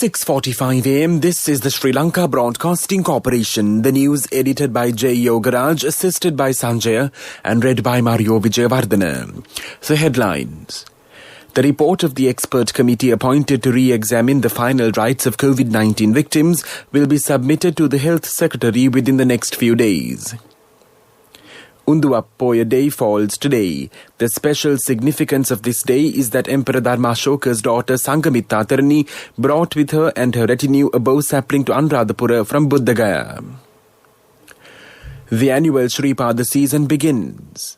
6:45 a.m. This is the Sri Lanka Broadcasting Corporation. The news edited by J. Yogaraj, assisted by Sanjaya, and read by Mario Vijayavardhana. The headlines. The report of the expert committee appointed to re-examine the final rights of COVID-19 victims will be submitted to the Health Secretary within the next few days. Unduappoya Day falls today. The special significance of this day is that Emperor Dharmashoka's daughter Sanghamitta Tharani brought with her and her retinue a bow sapling to Anuradhapura from Buddhagaya. The annual Shripada season begins.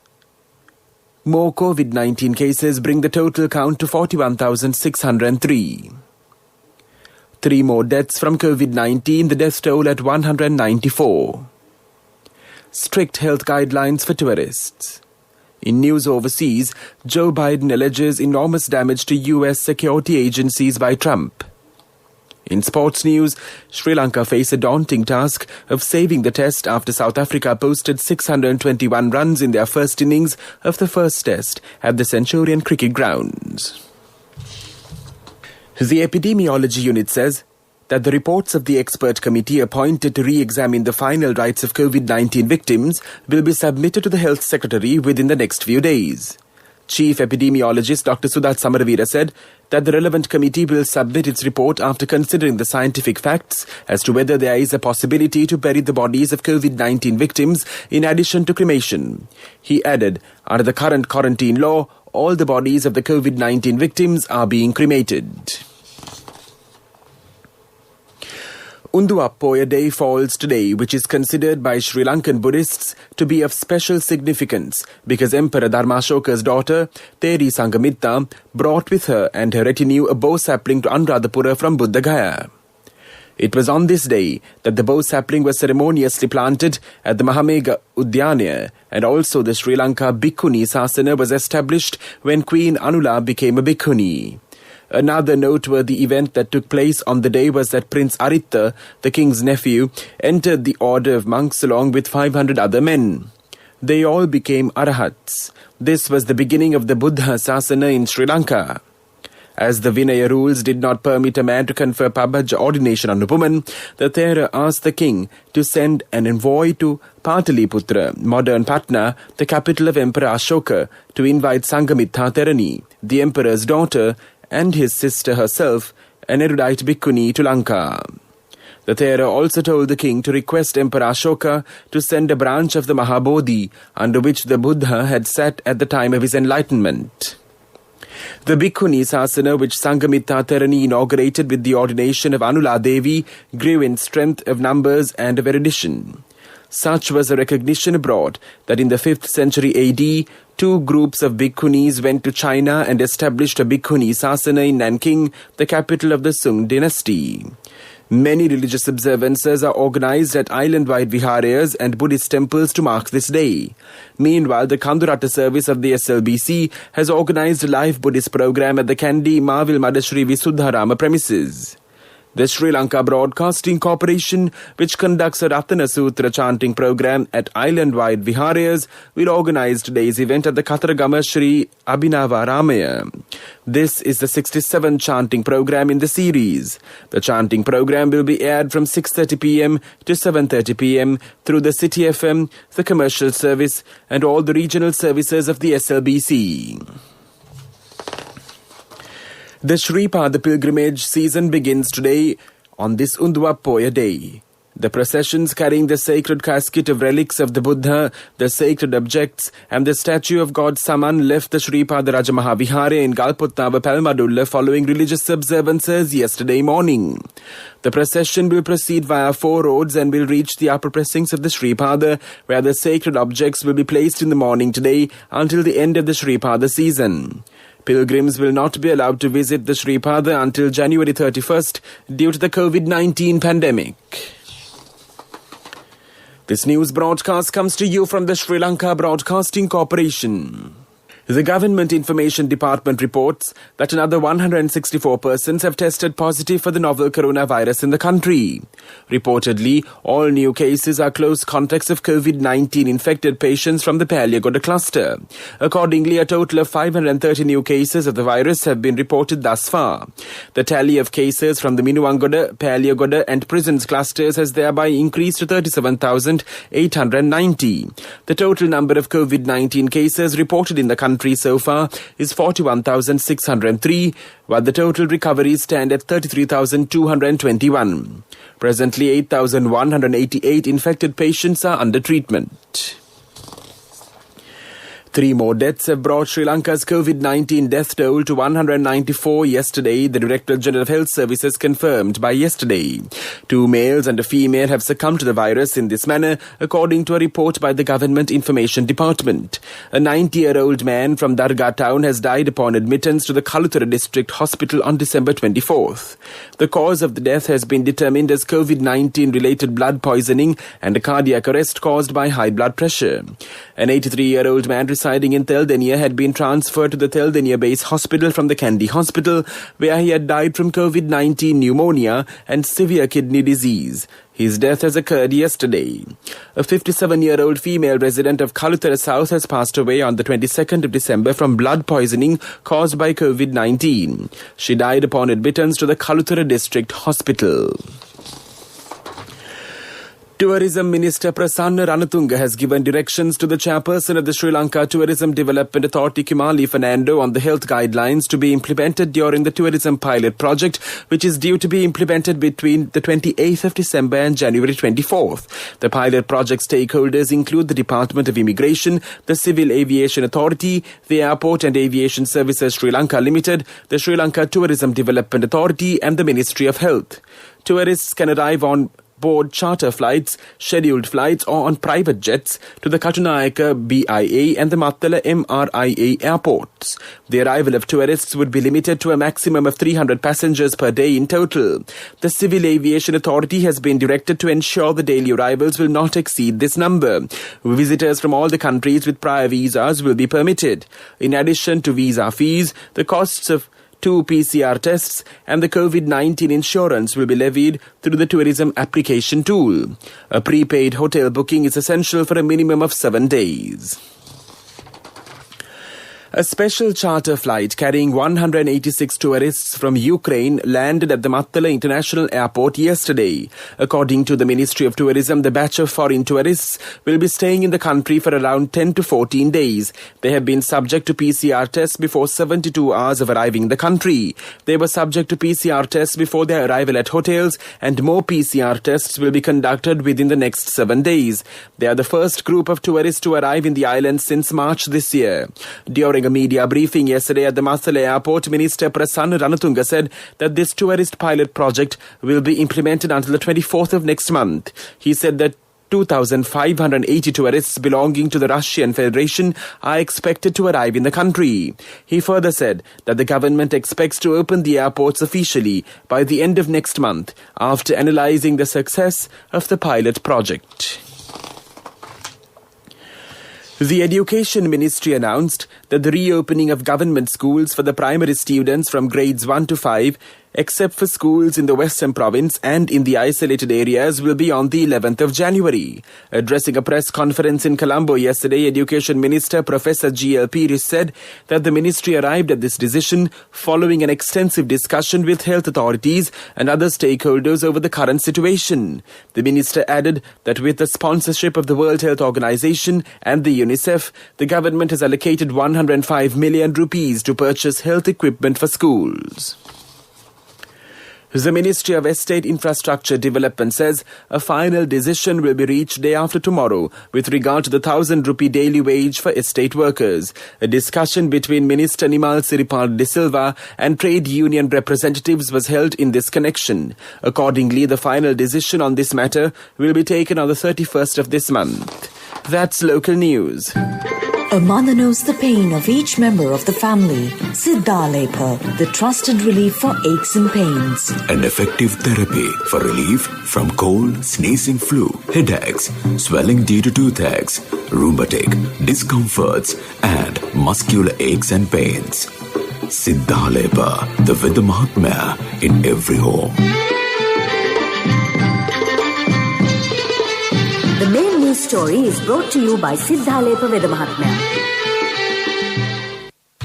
More COVID-19 cases bring the total count to 41,603. 3 more deaths from COVID-19, the death toll at 194. Strict health guidelines for tourists. In news overseas, Joe Biden alleges enormous damage to US security agencies by Trump. In sports news, Sri Lanka face a daunting task of saving the test after South Africa posted 621 runs in their first innings of the first test at the Centurion Cricket Grounds. The epidemiology unit says that the reports of the expert committee appointed to re-examine the final rights of COVID-19 victims will be submitted to the Health Secretary within the next few days. Chief Epidemiologist Dr. Sudat Samaravira said that the relevant committee will submit its report after considering the scientific facts as to whether there is a possibility to bury the bodies of COVID-19 victims in addition to cremation. He added, under the current quarantine law, all the bodies of the COVID-19 victims are being cremated. Unduappoya Day falls today, which is considered by Sri Lankan Buddhists to be of special significance because Emperor Dharmashoka's daughter, Teri Sanghamitta, brought with her and her retinue a bow sapling to Anuradhapura from Buddhagaya. It was on this day that the bow sapling was ceremoniously planted at the Mahamega Udyana, and also the Sri Lanka Bhikkhuni Sasana was established when Queen Anula became a Bhikkhuni. Another noteworthy event that took place on the day was that Prince Aritta, the king's nephew, entered the order of monks along with 500 other men. They all became arahats. This was the beginning of the Buddha Sasana in Sri Lanka. As the Vinaya rules did not permit a man to confer Pabhaja ordination on a woman, the Thera asked the king to send an envoy to Pataliputra, modern Patna, the capital of Emperor Ashoka, to invite Sanghamitta Tharani, the emperor's daughter, and his sister herself, an erudite bhikkhuni, to Lanka. The Thera also told the king to request Emperor Ashoka to send a branch of the Mahabodhi under which the Buddha had sat at the time of his enlightenment. The Bhikkhuni Sasana, which Sanghamitta Tharani inaugurated with the ordination of Anula Devi, grew in strength of numbers and of erudition. Such was a recognition abroad that in the 5th century AD, 2 groups of Bhikkhunis went to China and established a Bhikkhuni Sasana in Nanking, the capital of the Sung dynasty. Many religious observances are organized at island-wide viharas and Buddhist temples to mark this day. Meanwhile, the Kandurata service of the SLBC has organized a live Buddhist program at the Kandy Mavil Madashri Visuddharama premises. The Sri Lanka Broadcasting Corporation, which conducts a Ratana Sutra chanting program at island-wide viharas, will organize today's event at the Kataragama Sri Abhinavaramaya. This is the 67th chanting program in the series. The chanting program will be aired from 6:30 p.m. to 7:30 p.m. through the City FM, the commercial service, and all the regional services of the SLBC. The Shripada pilgrimage season begins today on this Unduappoya Day. The processions carrying the sacred casket of relics of the Buddha, the sacred objects, and the statue of God Saman left the Shripada Rajamahavihara in Galpottava Palmadulla following religious observances yesterday morning. The procession will proceed via 4 roads and will reach the upper pressings of the Shripada, where the sacred objects will be placed in the morning today until the end of the Shripada season. Pilgrims will not be allowed to visit the Shripada until January 31st due to the COVID-19 pandemic. This news broadcast comes to you from the Sri Lanka Broadcasting Corporation. The Government Information Department reports that another 164 persons have tested positive for the novel coronavirus in the country. Reportedly, all new cases are close contacts of COVID-19 infected patients from the Paliagoda cluster. Accordingly, a total of 530 new cases of the virus have been reported thus far. The tally of cases from the Minuwangoda, Paliagoda and prisons clusters has thereby increased to 37,890. The total number of COVID-19 cases reported in the country so far is 41,603, while the total recoveries stand at 33,221. Presently, 8,188 infected patients are under treatment. 3 more deaths have brought Sri Lanka's COVID-19 death toll to 194 yesterday, the Director General of Health Services confirmed by yesterday. 2 males and a female have succumbed to the virus in this manner, according to a report by the Government Information Department. A 90-year-old man from Dargah town has died upon admittance to the Kaluthara District Hospital on December 24th. The cause of the death has been determined as COVID-19-related blood poisoning and a cardiac arrest caused by high blood pressure. An 83-year-old man residing in Teldenia had been transferred to the Teldenia Base Hospital from the Kandy Hospital, where he had died from COVID-19 pneumonia and severe kidney disease. His death has occurred yesterday. A 57-year-old female resident of Kaluthara South has passed away on the 22nd of December from blood poisoning caused by COVID-19. She died upon admittance to the Kaluthara District Hospital. Tourism Minister Prasanna Ranatunga has given directions to the chairperson of the Sri Lanka Tourism Development Authority, Kimali Fernando, on the health guidelines to be implemented during the tourism pilot project, which is due to be implemented between the 28th of December and January 24th. The pilot project stakeholders include the Department of Immigration, the Civil Aviation Authority, the Airport and Aviation Services Sri Lanka Limited, the Sri Lanka Tourism Development Authority and the Ministry of Health. Tourists can arrive on board charter flights, scheduled flights or on private jets to the Katunayaka BIA and the Mattala MRIA airports. The arrival of tourists would be limited to a maximum of 300 passengers per day in total. The Civil Aviation Authority has been directed to ensure the daily arrivals will not exceed this number. Visitors from all the countries with prior visas will be permitted. In addition to visa fees, the costs of 2 PCR tests and the COVID-19 insurance will be levied through the tourism application tool. A prepaid hotel booking is essential for a minimum of 7 days. A special charter flight carrying 186 tourists from Ukraine landed at the Mattala International Airport yesterday. According to the Ministry of Tourism, the batch of foreign tourists will be staying in the country for around 10 to 14 days. They have been subject to PCR tests before 72 hours of arriving in the country. They were subject to PCR tests before their arrival at hotels, and more PCR tests will be conducted within the next 7 days. They are the first group of tourists to arrive in the island since March this year. During a media briefing yesterday at the Mattala Airport, Minister Prasanna Ranatunga said that this tourist pilot project will be implemented until the 24th of next month. He said that 2,580 tourists belonging to the Russian Federation are expected to arrive in the country. He further said that the government expects to open the airports officially by the end of next month after analysing the success of the pilot project. The Education Ministry announced that the reopening of government schools for the primary students from grades 1 to 5, except for schools in the Western Province and in the isolated areas, will be on the 11th of January. Addressing a press conference in Colombo yesterday, Education Minister Professor G.L. Pires said that the ministry arrived at this decision following an extensive discussion with health authorities and other stakeholders over the current situation. The minister added that with the sponsorship of the World Health Organization and the UNICEF, the government has allocated 105 million rupees to purchase health equipment for schools. The Ministry of Estate Infrastructure Development says a final decision will be reached day after tomorrow with regard to the 1,000 rupee daily wage for estate workers. A discussion between Minister Nimal Siripal de Silva and trade union representatives was held in this connection. Accordingly, the final decision on this matter will be taken on the 31st of this month. That's local news. A mother knows the pain of each member of the family. Siddhalepa, the trusted relief for aches and pains. An effective therapy for relief from cold, sneezing, flu, headaches, swelling due to toothaches, rheumatic, discomforts, and muscular aches and pains. Siddhalepa, the Vidamahatmya in every home. The main news story is brought to you by Siddhalepa Vedamahatmya.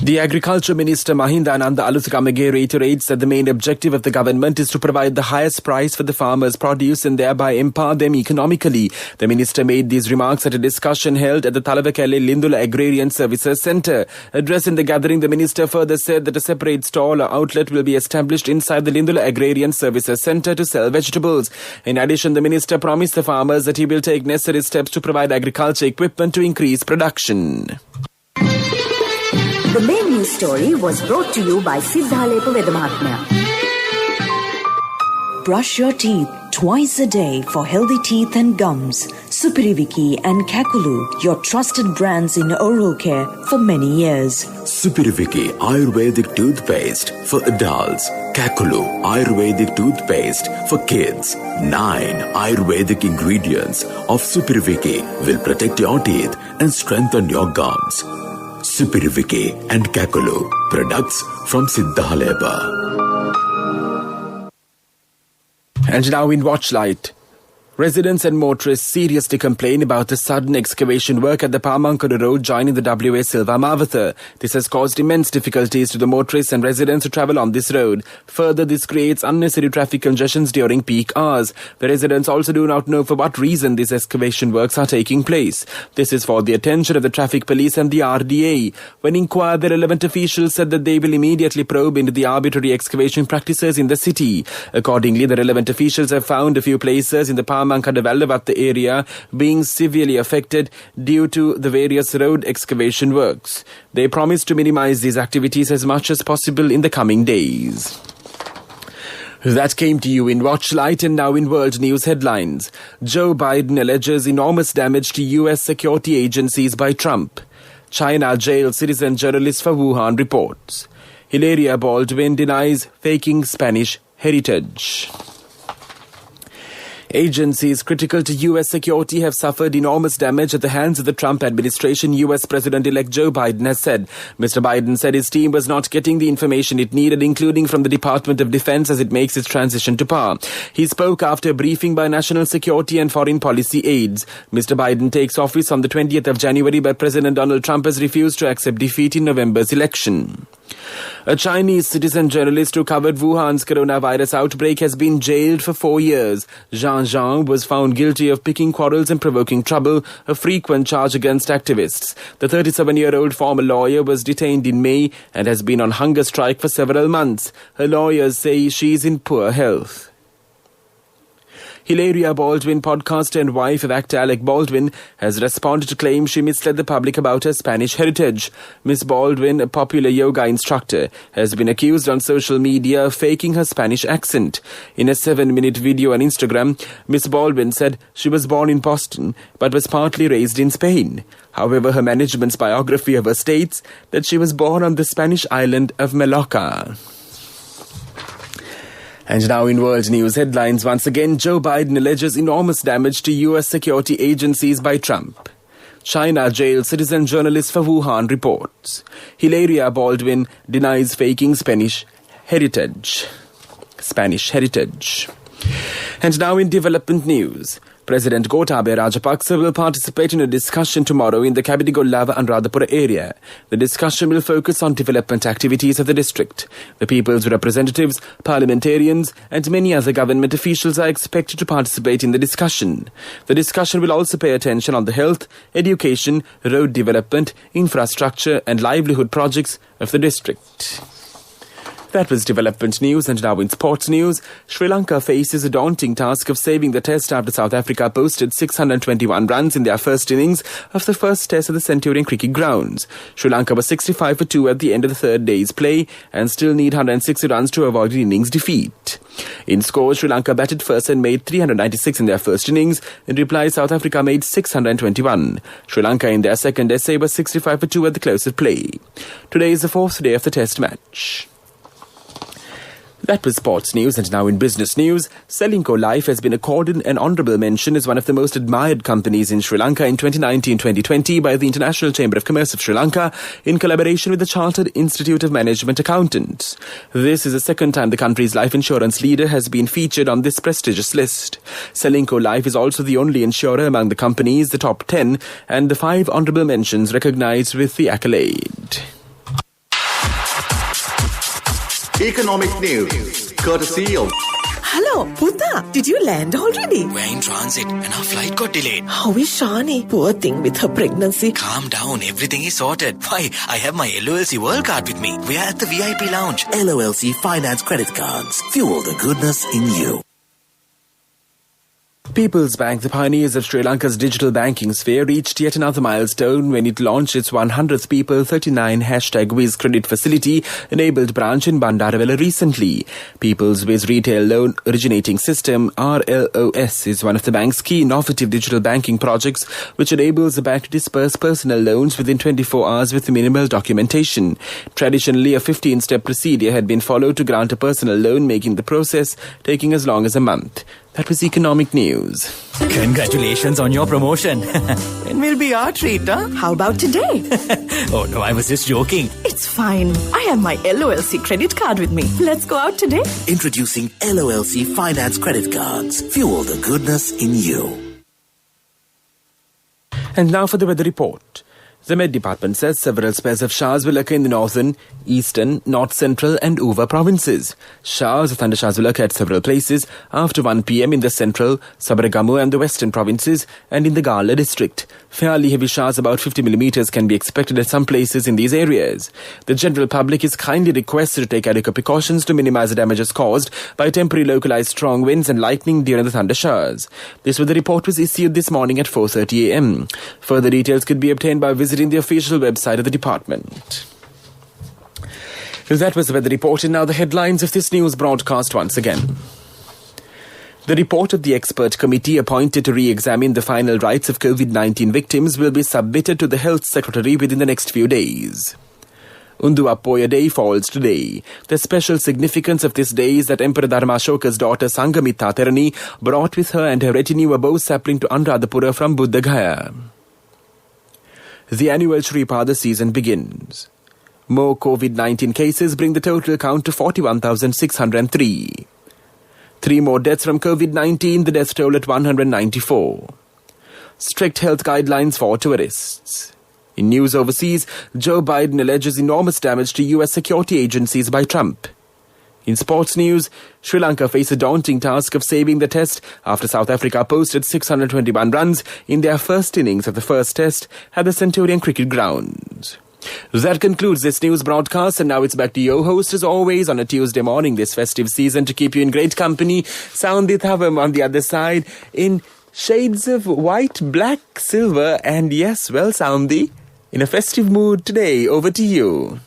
The Agriculture Minister Mahinda Ananda Aluthkamage reiterates that the main objective of the government is to provide the highest price for the farmers' produce and thereby empower them economically. The minister made these remarks at a discussion held at the Talavakele Lindula Agrarian Services Centre. Addressing the gathering, the minister further said that a separate stall or outlet will be established inside the Lindula Agrarian Services Centre to sell vegetables. In addition, the minister promised the farmers that he will take necessary steps to provide agriculture equipment to increase production. The main news story was brought to you by Siddhalepa Vedamahatmya. Brush your teeth twice a day for healthy teeth and gums. Supiriviki and Kakulu, your trusted brands in oral care for many years. Supiriviki Ayurvedic toothpaste for adults. Kakulu Ayurvedic toothpaste for kids. 9 Ayurvedic ingredients of Supiriviki will protect your teeth and strengthen your gums. Supiriviki and Kakulu, products from Siddhalepa. And now in Watchlight. Residents and motorists seriously complain about the sudden excavation work at the Pamankara Road joining the WA Silva Mavatha. This has caused immense difficulties to the motorists and residents who travel on this road. Further, this creates unnecessary traffic congestions during peak hours. The residents also do not know for what reason these excavation works are taking place. This is for the attention of the Traffic Police and the RDA. When inquired, the relevant officials said that they will immediately probe into the arbitrary excavation practices in the city. Accordingly, the relevant officials have found a few places in the Pamankara area being severely affected due to the various road excavation works. They promise to minimize these activities as much as possible in the coming days. That came to you in Watchlight, and now in world news headlines. Joe Biden alleges enormous damage to US security agencies by Trump. China jails citizen journalist for Wuhan reports. Hilaria Baldwin denies faking Spanish heritage. Agencies critical to U.S. security have suffered enormous damage at the hands of the Trump administration, U.S. President-elect Joe Biden has said. Mr. Biden said his team was not getting the information it needed, including from the Department of Defense as it makes its transition to power. He spoke after a briefing by national security and foreign policy aides. Mr. Biden takes office on the 20th of January, but President Donald Trump has refused to accept defeat in November's election. A Chinese citizen journalist who covered Wuhan's coronavirus outbreak has been jailed for 4 years. Zhang Zhang was found guilty of picking quarrels and provoking trouble, a frequent charge against activists. The 37-year-old former lawyer was detained in May and has been on hunger strike for several months. Her lawyers say she is in poor health. Hilaria Baldwin, podcaster and wife of actor Alec Baldwin, has responded to claims she misled the public about her Spanish heritage. Miss Baldwin, a popular yoga instructor, has been accused on social media of faking her Spanish accent. In a 7-minute video on Instagram, Miss Baldwin said she was born in Boston but was partly raised in Spain. However, her management's biography of her states that she was born on the Spanish island of Mallorca. And now in world news headlines, once again, Joe Biden alleges enormous damage to U.S. security agencies by Trump. China jails citizen journalist for Wuhan reports. Hilaria Baldwin denies faking Spanish heritage. And now in development news. President Gotabaya Rajapaksa will participate in a discussion tomorrow in the Kabadigollava and Radhapura area. The discussion will focus on development activities of the district. The people's representatives, parliamentarians and many other government officials are expected to participate in the discussion. The discussion will also pay attention on the health, education, road development, infrastructure and livelihood projects of the district. That was development news, and now in sports news, Sri Lanka faces a daunting task of saving the test after South Africa posted 621 runs in their first innings of the first test at the Centurion Cricket Grounds. Sri Lanka was 65 for 2 at the end of the third day's play and still need 160 runs to avoid an innings defeat. In scores, Sri Lanka batted first and made 396 in their first innings. In reply, South Africa made 621. Sri Lanka in their second essay was 65 for 2 at the close of play. Today is the fourth day of the test match. That was sports news, and now in business news, Selinco Life has been accorded an honourable mention as one of the most admired companies in Sri Lanka in 2019-2020 by the International Chamber of Commerce of Sri Lanka in collaboration with the Chartered Institute of Management Accountants. This is the second time the country's life insurance leader has been featured on this prestigious list. Selinco Life is also the only insurer among the companies, the top 10, and the 5 honourable mentions recognised with the accolade. Economic news, courtesy of... Hello, Puta. Did you land already? We're in transit and our flight got delayed. How is Shani? Poor thing with her pregnancy. Calm down, everything is sorted. Why, I have my LOLC World Card with me. We are at the VIP lounge. LOLC Finance Credit Cards. Fuel the goodness in you. People's Bank, the pioneers of Sri Lanka's digital banking sphere, reached yet another milestone when it launched its 100th People 39 #Wiz credit facility-enabled branch in Bandarawela recently. People's Wiz Retail Loan Originating System, RLOS, is one of the bank's key innovative digital banking projects, which enables the bank to disperse personal loans within 24 hours with minimal documentation. Traditionally, a 15-step procedure had been followed to grant a personal loan, making the process taking as long as a month. That was economic news. Congratulations on your promotion. It will be our treat, huh? How about today? Oh no, I was just joking. It's fine. I have my LOLC credit card with me. Let's go out today. Introducing LOLC Finance Credit Cards. Fuel the goodness in you. And now for the weather report. The Met Department says several spells of showers will occur in the northern, eastern, north central and Uva provinces. Showers or thundershowers will occur at several places after 1 p.m. in the central, Sabaragamu and the western provinces and in the Gala district. Fairly heavy showers, about 50 millimeters, can be expected at some places in these areas. The general public is kindly requested to take adequate precautions to minimize the damages caused by temporary localized strong winds and lightning during the thundershowers. This weather report was issued this morning at 4:30 a.m. Further details could be obtained by visiting the official website of the department. That was the weather report, and now the headlines of this news broadcast once again. The report of the expert committee appointed to re-examine the final rights of COVID-19 victims will be submitted to the Health Secretary within the next few days. Unduappoya Day falls today. The special significance of this day is that Emperor Dharmashoka's daughter Sanghamitta Therani brought with her and her retinue a bow sapling to Anuradhapura from Buddha Gaya. The annual Shripada season begins. More COVID-19 cases bring the total count to 41,603. 3 more deaths from COVID-19, the death toll at 194. Strict health guidelines for tourists. In news overseas, Joe Biden alleges enormous damage to US security agencies by Trump. In sports news, Sri Lanka face a daunting task of saving the test after South Africa posted 621 runs in their first innings of the first test at the Centurion Cricket Grounds. That concludes this news broadcast, and now it's back to your host as always on a Tuesday morning this festive season to keep you in great company. Soundit Havam on the other side in shades of white, black, silver, and yes, well, Soundi, in a festive mood today. Over to you.